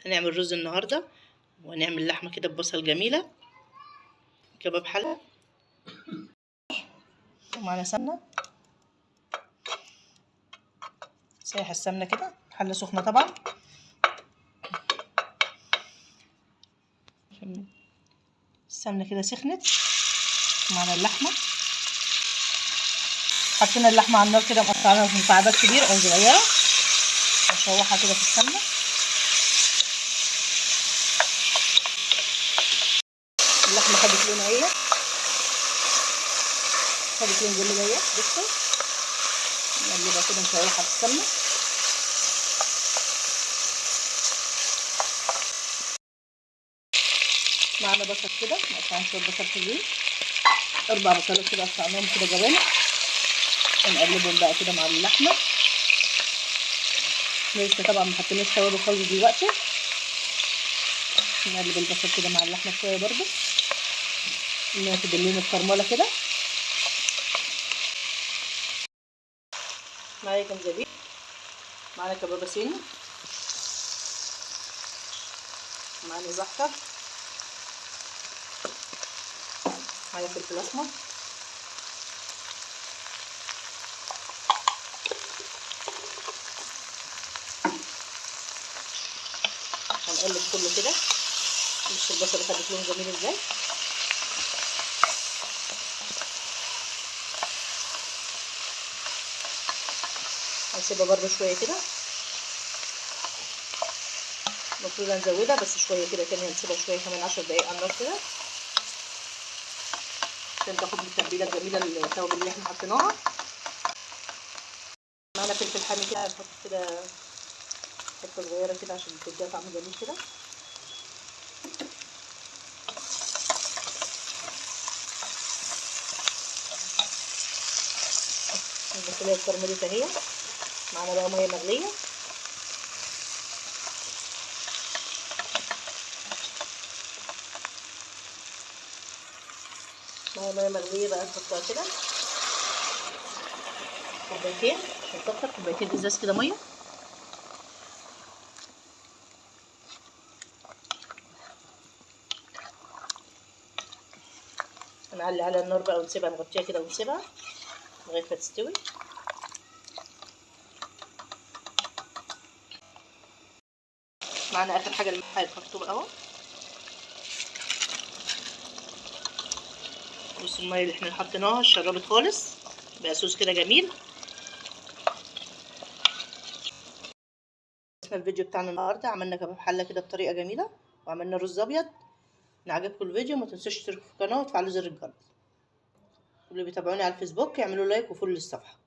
هنعمل رز النهارده، وهنعمل لحمه كده ببصل جميله، كباب حله، ومعانا سمنه. سايح السمنه كده، حله سخنه طبعا. السمنه كده سخنت. معانا اللحمه، حطينا اللحمه على النار كده، مقطعينها في مكعبات كبيره او صغيره، نشوحها كده في السمنه. اللحمه خدت لون اهي، خدت لون جميل اهي. بصوا نقلبها كده، نشوحها في السمنه. معانا بصل كده، مقطعين شويه بصل حلوين، 4 بصلات كده قطعناهم كده جوانح، ونقلبهم بقى كده مع اللحمه. لسه طبعا ما حطيناش توابل خالص دلوقتي. نقلب البصل كده مع اللحمه شويه برده، انها تدلين الكرمله كده. معايا جنزبيل، معانا كبابه صيني، معانا زعتر، معايا فلفل اسمر، هنقلب كله كده. بص البصل خدت لون جميل ازاي. هنسيبها برده شويه كده، المفروض هنزودها بس شويه كده تاني، هنسيبها شويه كمان 10 دقايق على النار كده، عشان تاخد التتبيله الجميله التوابل اللي احنا حطيناها. معانا فلفل حامي كده، هنحط كده حته صغيره كده عشان تديها طعم جميل كده. البصليه اتكرملت اهي. معانا بقى ميه مغليه، ميه مغليه بقى نحطها كده كوبايتين، عشان نكتر كوبايتين ازاز كده ميه. هنعلي على النار بقى ونسيبها، نغطيها كده ونسيبها لغايه ما تستوي. معانا اخر حاجه الملح الخرطوم اهو. بص الميه اللي احنا حطيناها شربت خالص، بقى صوص كده جميل. الفيديو بتاعنا النهارده عملنا كباب حله كده بطريقه جميله، وعملنا رز ابيض. ان عجبكم الفيديو ما تنسوش تشتركوا في القناه وتفعلوا زر الجرس، واللي بيتابعوني على الفيسبوك يعملوا لايك وفولو للصفحه.